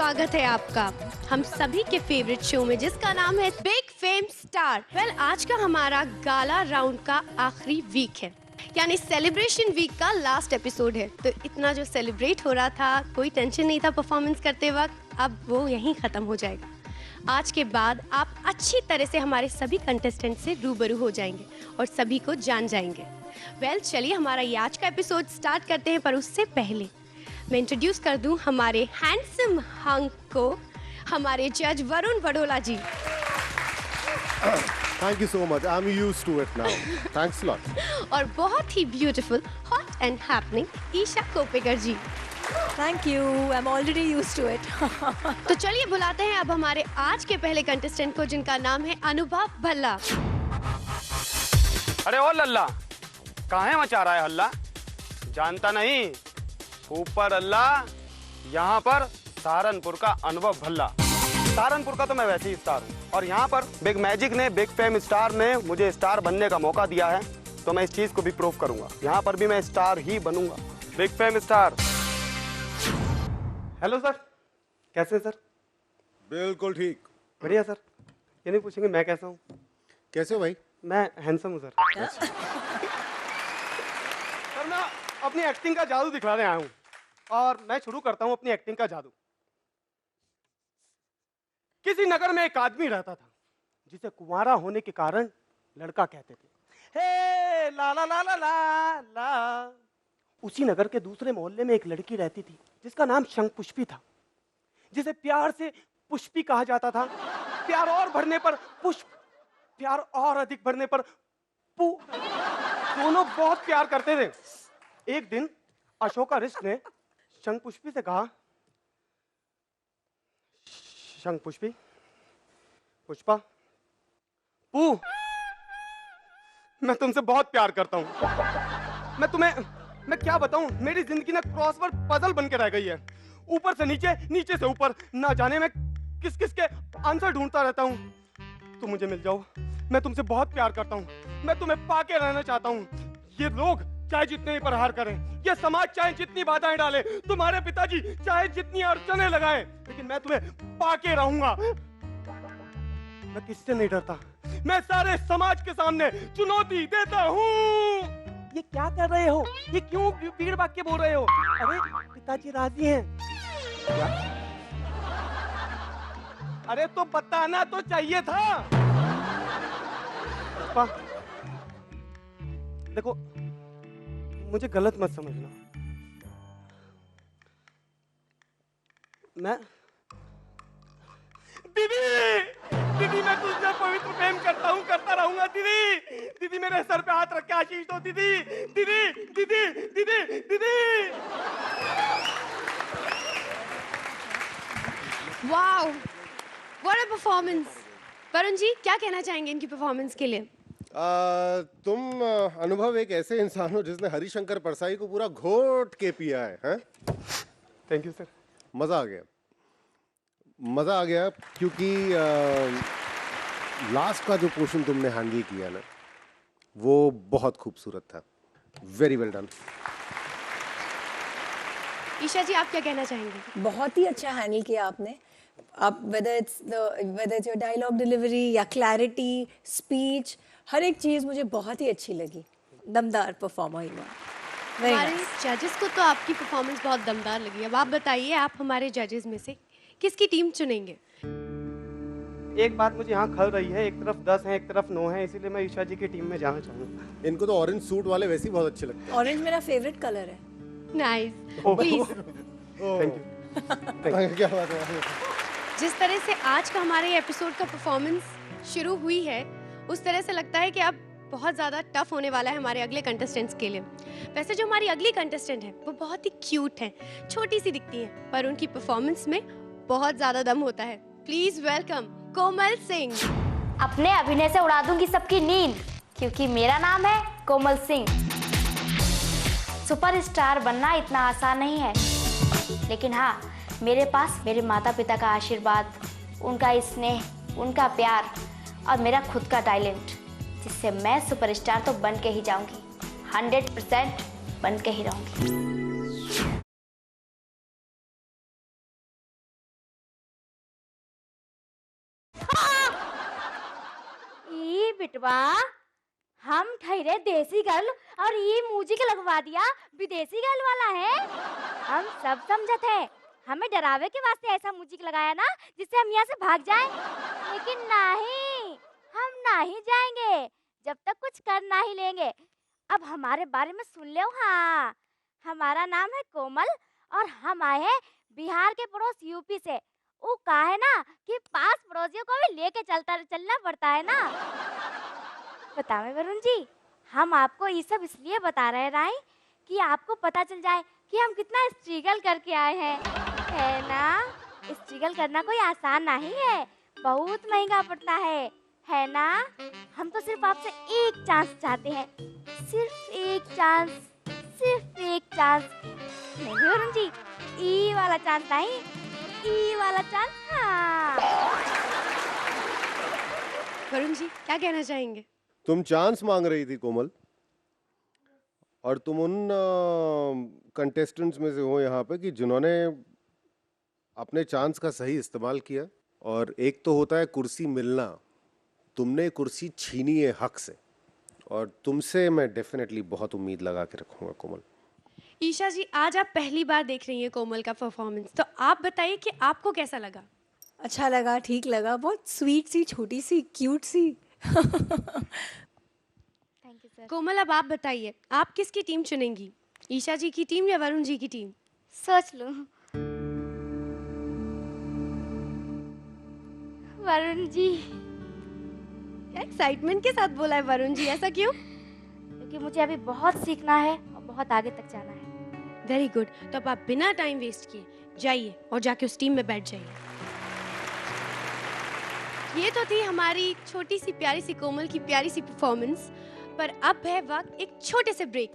स्वागत है आपका हम सभी के फेवरेट शो में जिसका नाम है बिग फेम स्टार। वेल, आज का हमारा गाला राउंड का आखिरी वीक है, यानी सेलिब्रेशन वीक का लास्ट एपिसोड है। तो इतना जो सेलिब्रेट हो रहा था, कोई टेंशन नहीं था परफॉर्मेंस करते वक्त, अब वो यहीं खत्म हो जाएगा। आज के बाद आप अच्छी तरह से हमारे सभी कंटेस्टेंट से रूबरू हो जाएंगे और सभी को जान जाएंगे। वेल, चलिए हमारा ये आज का एपिसोड स्टार्ट करते हैं, पर उससे पहले मैं इंट्रोड्यूस कर दूं हमारे हैंडसम हंक को, हमारे जज वरुण वडोला जी। Thank you so much. I'm used to it now. Thanks a lot. और बहुत ही beautiful, hot and happening Isha Kopekar ji. Thank you. I'm already used to it. तो चलिए बुलाते हैं अब हमारे आज के पहले कंटेस्टेंट को, जिनका नाम है अनुभव भल्ला। अरे ओ लल्ला, काहे मचा रहा है हल्ला? जानता नहीं, ऊपर अल्लाह, यहाँ पर सहारनपुर का अनुभव भल्ला। सहारनपुर का तो मैं वैसे ही स्टार हूँ, और यहाँ पर बिग मैजिक ने, बिग फेम स्टार ने मुझे स्टार बनने का मौका दिया है, तो मैं इस चीज को भी प्रूव करूंगा। यहाँ पर भी मैं स्टार ही बनूंगा, big fame star. Hello sir, कैसे हैं सर? बिल्कुल ठीक। बढ़िया सर। ये नहीं पूछेंगे मैं कैसा हूँ? कैसे हो भाई? मैं हैंडसम हूँ सर। सर, मैं अपनी एक्टिंग का जादू दिखलाने आया हूँ, और मैं शुरू करता हूँ अपनी एक्टिंग का जादू। किसी नगर में एक आदमी रहता था जिसे कुंवारा होने के कारण लड़का कहते थे। हे ला ला ला ला ला ला। उसी नगर के दूसरे मोहल्ले में एक लड़की रहती थी जिसका नाम शंखपुष्पी था, जिसे प्यार से पुष्पी कहा जाता था। प्यार और बढ़ने पर पुष्प, प्यार और अधिक बढ़ने पर पू, दोनों बहुत प्यार करते थे। एक दिन अशोकारिष्ट ने शंखपुष्पी से कहा, शंखपुष्पी, पुष्पा, पू, मैं तुमसे बहुत प्यार करता हूं। मैं क्या बताऊं, मेरी जिंदगी ना क्रॉसवर्ड पजल बन के रह गई है। ऊपर से नीचे, नीचे से ऊपर, ना जाने मैं किस किस के आंसर ढूंढता रहता हूं। तुम मुझे मिल जाओ, मैं तुमसे बहुत प्यार करता हूं, मैं तुम्हें पाके रहना चाहता हूं। ये लोग चाहे जितने ही प्रहार करें, ये समाज चाहे जितनी बाधाएं डाले, तुम्हारे पिताजी चाहे जितनी अड़चने लगाएं, लेकिन मैं तुम्हें पाके रहूंगा। मैं किससे नहीं डरता, मैं सारे समाज के सामने चुनौती देता हूँ। ये क्या कर रहे हो? ये क्यों भीड़ भाग के बोल रहे हो? अरे पिताजी राजी हैं क्या? अरे तो बताना तो चाहिए था। देखो, मुझे गलत मत समझना, मैं दीदी मैं तुझसे पवित्र प्रेम करता हूँ, करता रहूंगा दीदी मेरे सर पे हाथ रख के आशीष दो दीदी। Wow, what a performance. Varun ji, क्या कहना चाहेंगे इनकी परफॉर्मेंस के लिए? तुम अनुभव एक ऐसे इंसान हो जिसने हरिशंकर परसाई को पूरा घोट के पिया है, हैं? Thank you sir. मजा आ गया क्योंकि लास्ट का जो पोर्शन तुमने हैंडल किया ना, वो बहुत खूबसूरत था। Very well done. Isha ji, आप क्या कहना चाहेंगे? बहुत ही अच्छा हैंडल किया आपने। आप whether it's your dialogue delivery या क्लैरिटी, स्पीच, हर एक चीज मुझे बहुत ही अच्छी लगी। दमदार परफॉर्मर हुआ। हमारे जजेस को तो आपकी परफॉर्मेंस बहुत दमदार लगी। अब आप बताइए, आप हमारे जजेस में से किसकी टीम चुनेंगे? एक बात मुझे यहाँ खल रही है, एक तरफ 10 है, एक तरफ 9 है, इसीलिए मैं ईशा जी की टीम में जाना चाहूँगा। इनको तो ऑरेंज सूट वाले वैसे ही बहुत अच्छे लगते हैं। ऑरेंज मेरा फेवरेट कलर है। Nice, please. Thank you. क्या बात है। जिस तरह से आज का हमारे एपिसोड का परफॉर्मेंस शुरू हुई है, उस तरह से लगता है कि अब बहुत ज़्यादा टफ होने वाला है हमारे अगले कंटेस्टेंट्स के लिए। वैसे जो हमारी अगली कंटेस्टेंट है वो बहुत ही क्यूट है, छोटी सी दिखती है, पर उनकी परफॉर्मेंस में बहुत ज़्यादा दम होता है। Please welcome Komal Singh. अपने अभिनय से उड़ा दूंगी सबकी नींद, क्योंकि मेरा नाम है कोमल सिंह। सुपरस्टार बनना इतना आसान नहीं है, लेकिन हाँ, मेरे पास मेरे माता पिता का आशीर्वाद, उनका स्नेह, उनका प्यार और मेरा खुद का टैलेंट, जिससे मैं सुपरस्टार तो बन के ही जाऊंगी, 100% बन के ही रहूंगी। बिटवा, हम ठहरे देसी गर्ल और ये म्यूजिक लगवा दिया विदेशी गर्ल वाला है। हम सब समझत है, हमें डरावे के वास्ते ऐसा म्यूजिक लगाया ना जिससे हम यहाँ से भाग जाएं। लेकिन नहीं, हम नहीं जाएंगे जब तक कुछ कर ना ही लेंगे। अब हमारे बारे में सुन लो। हाँ, हमारा नाम है कोमल और हम आए हैं बिहार के पड़ोस यूपी से। वो कहा है ना कि पास पड़ोसियों को भी लेके चलना पड़ता है ना। बताओ वरुण जी, हम आपको ये सब इसलिए बता रहे राय कि आपको पता चल जाए कि हम कितना स्ट्रगल करके आए हैं, है ना। स्ट्रगल करना कोई आसान नहीं है, बहुत महंगा पड़ता है ना। हम तो सिर्फ आपसे एक चांस चाहते हैं, सिर्फ एक चांस, सिर्फ एक चांस। नहीं वरुण जी, ई वाला चांस नहीं, ई वाला चांस। हाँ वरुण जी क्या कहना चाहेंगे? तुम चांस मांग रही थी कोमल, और तुम उन कंटेस्टेंट्स में से हो यहाँ पे कि जिन्होंने अपने चांस का सही इस्तेमाल किया। और एक तो होता है कुर्सी मिलना, तुमने कुर्सी छीनी है हक से, और तुमसे मैं डेफिनेटली बहुत उम्मीद लगा के रखूंगा कोमल। ईशा जी, आज आप पहली बार देख रही हैं कोमल का परफॉर्मेंस, तो आप बताइए कि आपको कैसा लगा? अच्छा लगा, ठीक लगा, बहुत स्वीट सी, छोटी सी, क्यूट सी। Thank you sir. कोमल अब आप बताइए, आप किसकी टीम चुनेंगी, ईशा जी की टीम या वरुण जी की टीम? सोच लो। वरुण जी। क्या एक्साइटमेंट के साथ बोला है वरुण जी, ऐसा क्यों? क्योंकि मुझे अभी बहुत सीखना है और बहुत आगे तक जाना है। वेरी गुड, तो अब आप बिना टाइम वेस्ट किए जाइए और जाके उस टीम में बैठ जाइए। ये तो थी हमारी छोटी सी प्यारी सी कोमल की प्यारी सी परफॉर्मेंस, पर अब है वक्त एक छोटे से ब्रेक।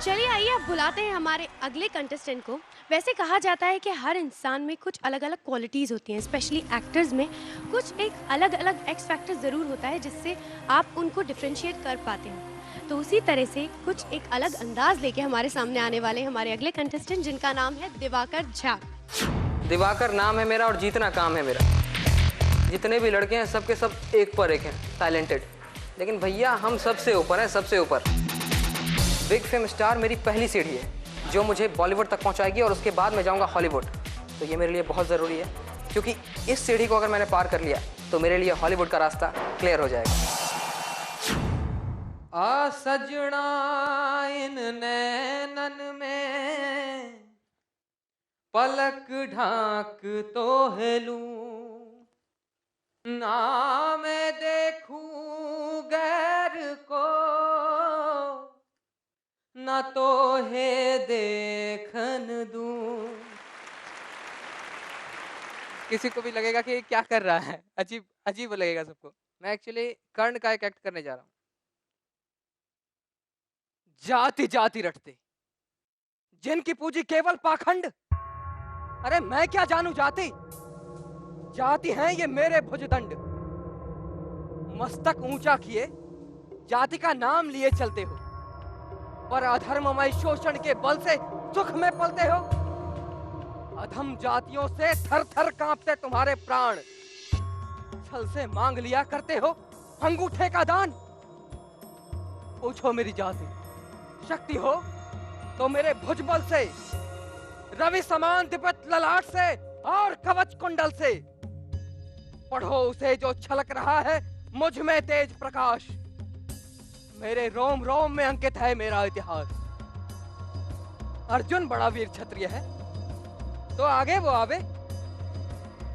चलिए आइए अब बुलाते हैं हमारे अगले कंटेस्टेंट को। वैसे कहा जाता है कि हर इंसान में कुछ अलग अलग क्वालिटीज़ होती हैं, स्पेशली एक्टर्स में कुछ एक अलग अलग एक्स फैक्टर ज़रूर होता है जिससे आप उनको डिफ्रेंशिएट कर पाते हैं। तो उसी तरह से कुछ एक अलग अंदाज लेके हमारे सामने आने वाले हमारे अगले कंटेस्टेंट, जिनका नाम है दिवाकर झा। दिवाकर नाम है मेरा और जीतना काम है मेरा। जितने भी लड़के हैं सबके सब एक पर एक हैं, टैलेंटेड, लेकिन भैया हम सबसे ऊपर हैं, सबसे ऊपर। बिग फेम स्टार मेरी पहली सीढ़ी है जो मुझे बॉलीवुड तक पहुंचाएगी और उसके बाद मैं जाऊंगा हॉलीवुड। तो ये मेरे लिए बहुत ज़रूरी है, क्योंकि इस सीढ़ी को अगर मैंने पार कर लिया तो मेरे लिए हॉलीवुड का रास्ता क्लियर हो जाएगा। आ सजना इन नैनन में पलक ढाक तो हेलूं, ना मैं देखूं गैर को, ना तो है देखन दूं। किसी को भी लगेगा कि ये क्या कर रहा है, अजीब अजीब लगेगा सबको। मैं एक्चुअली कर्ण का एक एक्ट करने जा रहा हूँ। जाति जाति रटते जिनकी पूजी केवल पाखंड। अरे मैं क्या जानू जाति, जाति हैं ये मेरे भुजदंड। मस्तक ऊंचा किए जाति का नाम लिए चलते हो, पर अधर्ममय शोषण के बल से सुख में पलते हो। अधम जातियों से थर थर कांपते तुम्हारे प्राण। छल से मांग लिया करते हो अंगूठे का दान। पूछो मेरी जाति, शक्ति हो तो मेरे भुजबल से, रवि समान दीप्त ललाट से और कवच कुंडल से। पढ़ो उसे जो छलक रहा है मुझ में तेज प्रकाश। मेरे रोम रोम में अंकित है मेरा इतिहास। अर्जुन बड़ा वीर क्षत्रिय है तो आगे वो आवे।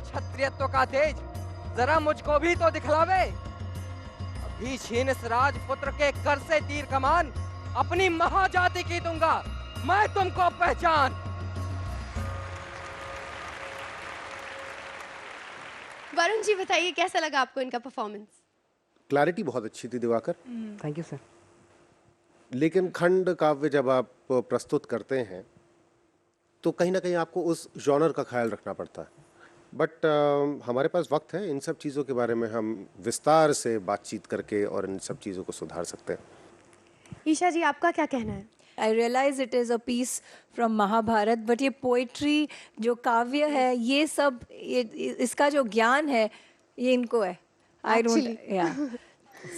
क्षत्रियत्व का तेज जरा मुझको भी तो दिखलावे। अभी छीन इस राजपुत्र के कर से तीर कमान, अपनी महाजाति की दूंगा मैं तुमको पहचान। वरुण जी बताइए कैसा लगा आपको इनका परफॉर्मेंस? क्लैरिटी बहुत अच्छी थी दिवाकर, थैंक यू सर। लेकिन खंड काव्य जब आप प्रस्तुत करते हैं तो कहीं ना कहीं आपको उस जॉनर का ख्याल रखना पड़ता है। बट हमारे पास वक्त है, इन सब चीज़ों के बारे में हम विस्तार से बातचीत करके और इन सब चीज़ों को सुधार सकते हैं। ईशा जी आपका क्या कहना है? I realize it is a piece from Mahabharat, but ये पोइट्री जो काव्य है, ये सब इसका जो ज्ञान है ये इनको है. I don't. Actually. Yeah.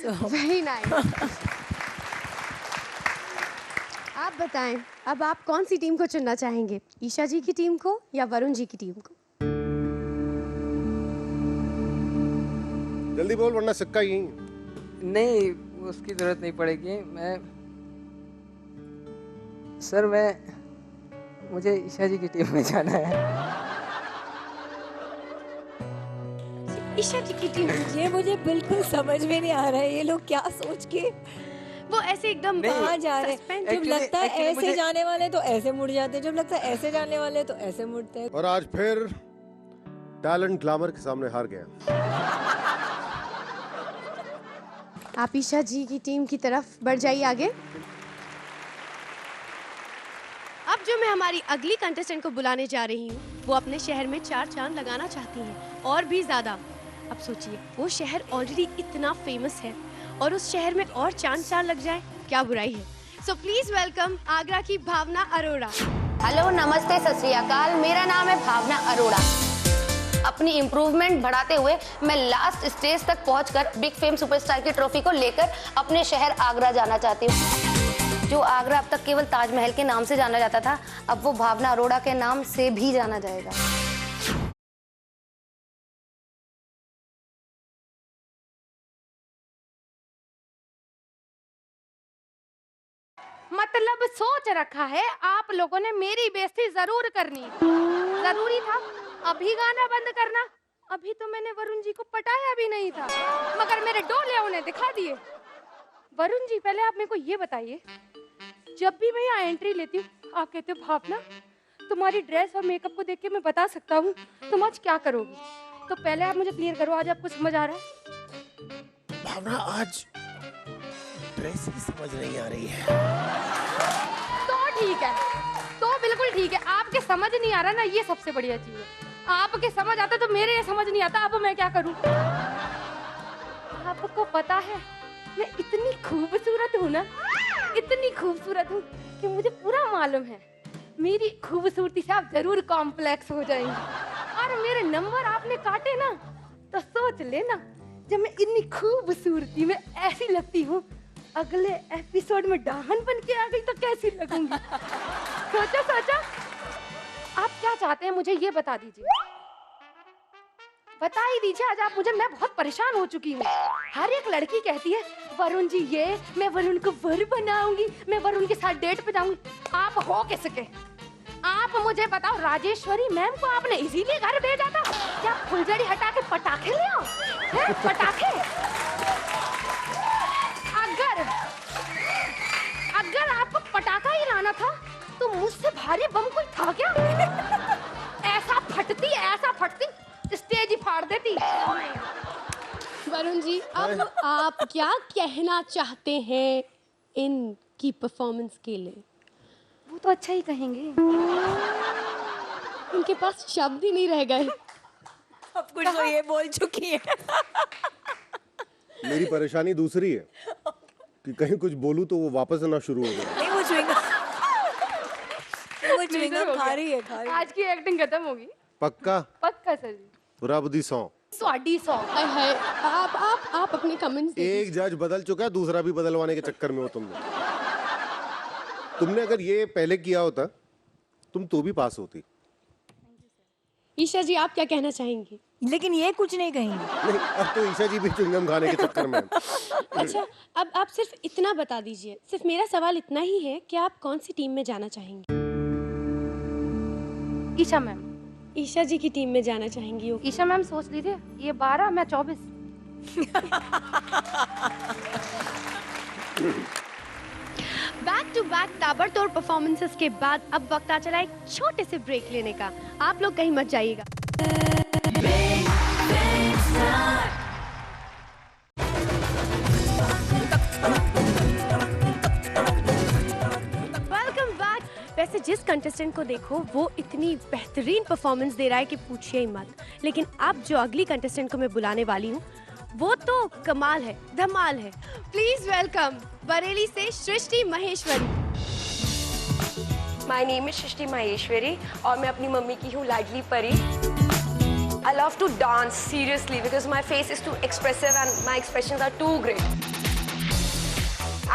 So very nice. आप बताएं, अब आप कौन सी टीम को चुनना चाहेंगे, ईशा जी की टीम को या वरुण जी की टीम को? जल्दी बोल वरना सिक्का यहीं. नहीं, उसकी जरूरत नहीं पड़ेगी. मुझे ईशा जी की टीम में जाना है. ईशा जी की टीम. ये मुझे बिल्कुल समझ में नहीं आ रहा है, ये लोग क्या सोच के वो ऐसे एकदम कहाँ जा रहे हैं. जब Actually- लगता है actually ऐसे मुझे- जाने वाले तो ऐसे मुड़ जाते हैं, जब लगता है ऐसे जाने वाले तो ऐसे मुड़ते हैं. और आज फिर टैलेंट ग्लैमर के सामने हार गया. आप ईशा जी की टीम की तरफ बढ़ जाइए आगे. अब जो मैं हमारी अगली कंटेस्टेंट को बुलाने जा रही हूँ, वो अपने शहर में 4 चांद लगाना चाहती हैं और भी ज्यादा. अब सोचिए, वो शहर ऑलरेडी इतना फेमस है और उस शहर में और चांद लग जाए, क्या बुराई है. सो प्लीज वेलकम आगरा की भावना अरोड़ा. हेलो, नमस्ते, सत श्री अकाल. मेरा नाम है भावना अरोड़ा. अपनी इम्प्रूवमेंट बढ़ाते हुए मैं लास्ट स्टेज तक पहुंचकर बिग फेम सुपरस्टार की ट्रॉफी को लेकर अपने शहर आगरा जाना चाहती हूँ. जो आगरा अब तक केवल ताजमहल के नाम से जाना जाता था, अब वो भावना अरोड़ा के नाम से भी जाना जाएगा. मतलब सोच रखा है आप लोगों ने मेरी बेइज्जती जरूर करनी. जरूरी था अभी गाना बंद करना. अभी तो मैंने वरुण जी को पटाया भी नहीं था, मगर मेरे डोले उन्हें दिखा दिए. वरुण जी, पहले आप मेरे को ये बताइए, जब भी मैं यहाँ एंट्री लेती हूँ आप कहते हो भावना, तुम्हारी ड्रेस और मेकअप को देख के मैं बता सकता हूँ तुम आज क्या करोगी. तो पहले आप मुझे क्लियर करो, आज आपको समझ आ रहा है? भावना आज ड्रेस ही समझ नहीं आ रही है. तो ठीक है, तो बिल्कुल ठीक है. आपके समझ नहीं आ रहा ना, ये सबसे बढ़िया चीज है. आपके समझ आता तो मेरे ये समझ नहीं आता. अब मैं क्या करूं? आपको पता है मैं इतनी खूबसूरत हूँ ना, इतनी खूबसूरत हूँ कि मुझे पूरा मालूम है मेरी खूबसूरती से आप जरूर कॉम्प्लेक्स हो जाएंगे. और मेरे नंबर आपने काटे ना तो सोच लेना, जब मैं इतनी खूबसूरती में ऐसी लगती हूँ, अगले एपिसोड में डाहन बन के आ गई तो कैसी लगूंगी. सोचा सोचा. आप क्या चाहते हैं मुझे ये बता दीजिए, बता ही दीजिए. आज आप मुझे, मैं बहुत परेशान हो चुकी हूँ. हर एक लड़की कहती है वरुण जी ये, मैं वरुण को वर बनाऊंगी, मैं वरुण के साथ डेट पे जाऊंगी. आप हो किसके? आप मुझे बताओ, राजेश्वरी मैम को आपने इसीलिए घर भेजा था क्या फुलझड़ी हटा के पटाखे ले आओ? पटाखे? अगर आपको पटाखा ही लाना था तो मुझसे भारी बम कोई था क्या? ऐसा फटती स्टेज ही फाड़ देती. वरुण जी, अब आप क्या कहना चाहते हैं इनकी परफॉर्मेंस के लिए? वो तो अच्छा ही कहेंगे. उनके पास शब्द ही नहीं रह गए. अब कुछ तो ये बोल चुकी है. मेरी परेशानी दूसरी है कि कहीं कुछ बोलूं तो वो वापस आना शुरू हो जाए. नहीं, वो च्युइंगम खा रही है. आज की एक्टिंग खत्म होगी. पक्का? पक्का सर जी. बुरा बुद्धि 100. स्वाडी 100. हाय, आप अपने कमेंट्स एक जज बदल चुका है, दूसरा भी बदलवाने के चक्कर में हो तुमने अगर ये पहले किया होता तुम तो भी पास होती. ईशा जी, आप क्या कहना चाहेंगी? लेकिन ये कुछ नहीं कहेंगी. नहीं, अब तो ईशा जी भी च्युइंगम खाने के चक्कर में है. अच्छा, अब आप सिर्फ इतना बता दीजिए, सिर्फ मेरा सवाल इतना ही है कि आप कौन सी टीम में जाना चाहेंगी? ईशा मैम. ईशा जी की टीम में जाना चाहेंगी. ओके. ईशा मैम सोच लीजिए, ये 12 मैं 24. बैक टू बैक ताबड़तोड़ परफॉर्मेंसेस के बाद अब वक्त आ चला एक छोटे से ब्रेक लेने का. आप लोग कहीं मत जाइएगा. Welcome back. वैसे जिस कंटेस्टेंट को देखो वो इतनी बेहतरीन परफॉर्मेंस दे रहा है कि पूछिए ही मत. लेकिन अब जो अगली कंटेस्टेंट को मैं बुलाने वाली हूँ वो तो कमाल है, धमाल है. प्लीज वेलकम बरेली से सृष्टि महेश्वरी. माय नेम इज सृष्टि माहेश्वरी और मैं अपनी मम्मी की हूँ लाडली परी। I love to dance seriously because my face is too expressive and my expressions are too great.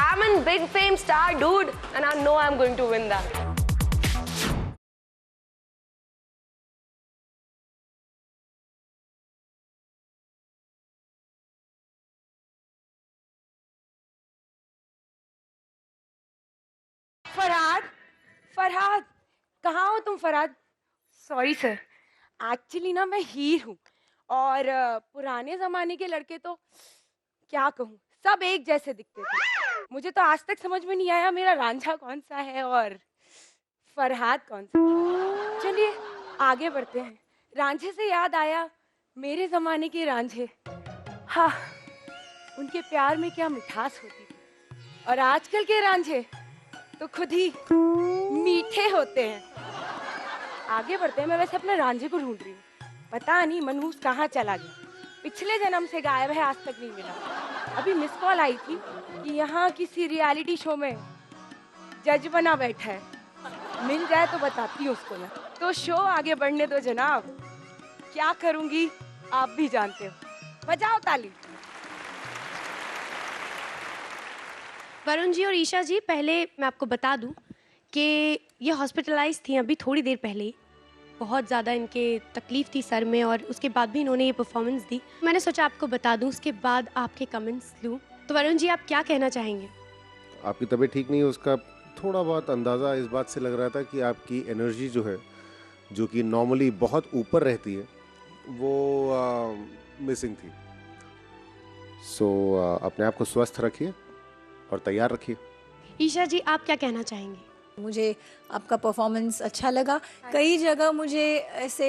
I'm a big fame star, dude, and I know I'm going to win that. Farhad, Farhad, कहाँ हो तुम Farhad? Sorry sir, actually ना मैं हीर हूँ और पुराने जमाने के लड़के तो क्या कहूँ, सब एक जैसे दिखते थे। मुझे तो आज तक समझ में नहीं आया मेरा रांझा कौन सा है और फरहाद कौन सा। चलिए आगे बढ़ते हैं। रांझे से याद आया मेरे जमाने के रांझे, हाँ उनके प्यार में क्या मिठास होती थी, और आजकल के रांझे तो खुद ही मीठे होते हैं। आगे बढ़ते हैं। मैं वैसे अपने रांझे को ढूंढ रही हूँ, पता नहीं मनहूस कहाँ चला गया, पिछले जन्म से गायब है, आज तक नहीं मिला। अभी मिस कॉल आई थी कि यहाँ किसी रियलिटी शो में जज बना बैठा है, मिल जाए तो बताती हूँ उसको मैं। तो शो आगे बढ़ने दो जनाब, क्या करूँगी आप भी जानते हो, बजाओ ताली। वरुण जी और ईशा जी, पहले मैं आपको बता दूं कि ये हॉस्पिटलाइज थी अभी थोड़ी देर पहले ही। बहुत ज़्यादा इनके तकलीफ़ थी सर में और उसके बाद भी इन्होंने ये परफॉर्मेंस दी। मैंने सोचा आपको बता दूं, उसके बाद आपके कमेंट्स लूं। तो वरुण जी आप क्या कहना चाहेंगे? आपकी तबीयत ठीक नहीं है, उसका थोड़ा बहुत अंदाज़ा इस बात से लग रहा था कि आपकी एनर्जी जो है, जो कि नॉर्मली बहुत ऊपर रहती है, वो मिसिंग थी। सो अपने आप को स्वस्थ रखिए और तैयार रखिए। ईशा जी आप क्या कहना चाहेंगे? मुझे आपका परफॉर्मेंस अच्छा लगा। कई जगह मुझे ऐसे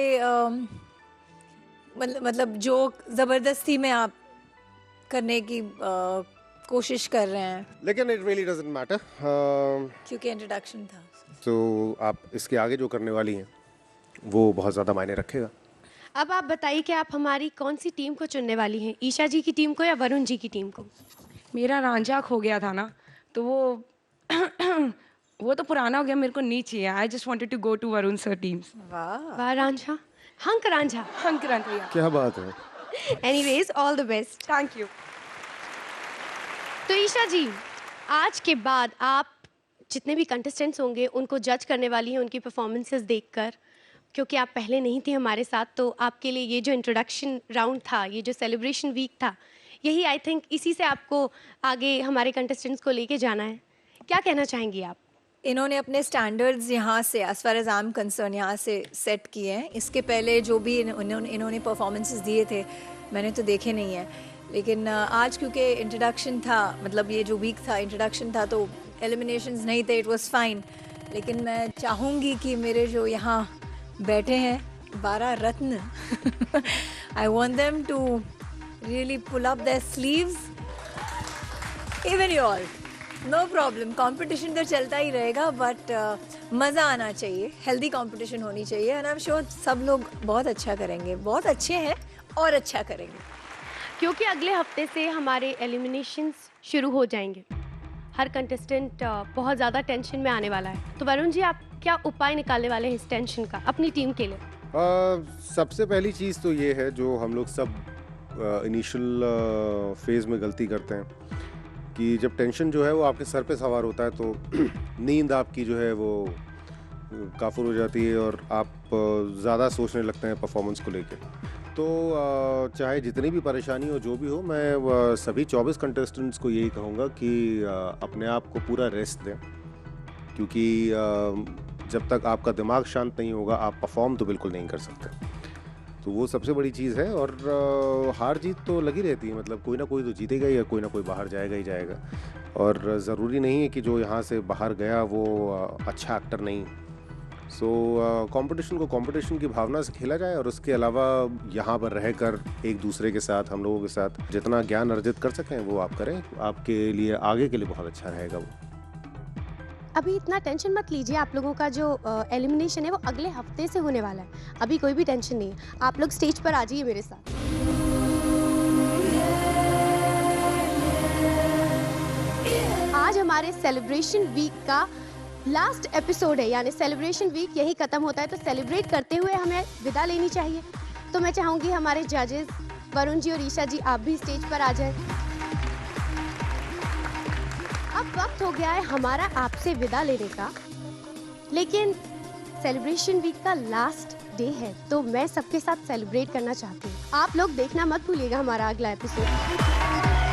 मतलब जोक ज़बरदस्ती में आप करने की कोशिश कर रहे हैं, लेकिन इट रियली डजंट मैटर क्योंकि इंट्रोडक्शन था। तो आप इसके आगे जो करने वाली हैं वो बहुत ज़्यादा मायने रखेगा। अब आप बताइए कि आप हमारी कौन सी टीम को चुनने वाली हैं, ईशा जी की टीम को या वरुण जी की टीम को? मेरा रांझा खो गया था ना, तो वो तो पुराना हो गया, मेरे को नहीं चाहिए। I just wanted to go to Varun sir teams. वाह रांझा, हंक रांझा, हंक रांझा। क्या बात है। Anyways all the best. Thank you. तो ईशा जी, आज के बाद आप जितने भी कंटेस्टेंट्स होंगे उनको जज करने वाली हैं उनकी परफॉर्मेंसेस देखकर, क्योंकि आप पहले नहीं थे हमारे साथ। तो आपके लिए ये जो इंट्रोडक्शन राउंड था, ये जो सेलिब्रेशन वीक था, यही आई थिंक इसी से आपको आगे हमारे कंटेस्टेंट्स को लेके जाना है। क्या कहना चाहेंगी आप? इन्होंने अपने स्टैंडर्ड्स यहाँ से, as far as I am concern, यहाँ से सेट किए हैं। इसके पहले जो भी इन्होंने परफॉर्मेंसेस दिए थे मैंने तो देखे नहीं है, लेकिन आज क्योंकि इंट्रोडक्शन था, मतलब ये जो वीक था इंट्रोडक्शन था, तो एलिमिनेशंस नहीं थे, इट वाज फाइन। लेकिन मैं चाहूँगी कि मेरे जो यहाँ बैठे हैं 12 रत्न, I want them to really pull up their sleeves, even you all, no problem. Competition तो चलता ही रहेगा, बट मज़ा आना चाहिए, हेल्दी कंपटीशन होनी चाहिए, एंड आई एम श्योर सब लोग बहुत अच्छा करेंगे, बहुत अच्छे हैं और अच्छा करेंगे। क्योंकि अगले हफ्ते से हमारे एलिमिनेशंस शुरू हो जाएंगे। हर कंटेस्टेंट बहुत ज़्यादा टेंशन में आने वाला है। तो वरुण जी आप क्या उपाय निकालने वाले हैं इस टेंशन का अपनी टीम के लिए? सबसे पहली चीज़ तो ये है जो हम लोग सब इनिशियल फेज़ में गलती करते हैं कि जब टेंशन जो है वो आपके सर पे सवार होता है तो नींद आपकी जो है वो काफुर हो जाती है और आप ज़्यादा सोचने लगते हैं परफॉर्मेंस को लेके। तो चाहे जितनी भी परेशानी हो, जो भी हो, मैं सभी 24 कंटेस्टेंट्स को यही कहूँगा कि अपने आप को पूरा रेस्ट दें, क्योंकि जब तक आपका दिमाग शांत नहीं होगा आप परफॉर्म तो बिल्कुल नहीं कर सकते। तो वो सबसे बड़ी चीज़ है। और हार जीत तो लगी रहती है, मतलब कोई ना कोई तो जीतेगा ही, या कोई ना कोई बाहर जाएगा ही जाएगा। और ज़रूरी नहीं है कि जो यहाँ से बाहर गया वो अच्छा एक्टर नहीं। सो कंपटीशन को कंपटीशन की भावना से खेला जाए, और उसके अलावा यहाँ पर रहकर एक दूसरे के साथ, हम लोगों के साथ जितना ज्ञान अर्जित कर सकें वो आप करें, आपके लिए आगे के लिए बहुत अच्छा रहेगा वो। अभी इतना टेंशन मत लीजिए, आप लोगों का जो एलिमिनेशन है वो अगले हफ्ते से होने वाला है, अभी कोई भी टेंशन नहीं है। आप लोग स्टेज पर आ जाइए मेरे साथ। आज हमारे सेलिब्रेशन वीक का लास्ट एपिसोड है, यानी सेलिब्रेशन वीक यही खत्म होता है, तो सेलिब्रेट करते हुए हमें विदा लेनी चाहिए। तो मैं चाहूंगी हमारे जजेस वरुण जी और ईशा जी, आप भी स्टेज पर आ जाएं। अब वक्त हो गया है हमारा आपसे विदा लेने का, लेकिन सेलिब्रेशन वीक का लास्ट डे है, तो मैं सबके साथ सेलिब्रेट करना चाहती हूँ। आप लोग देखना मत भूलिएगा हमारा अगला एपिसोड।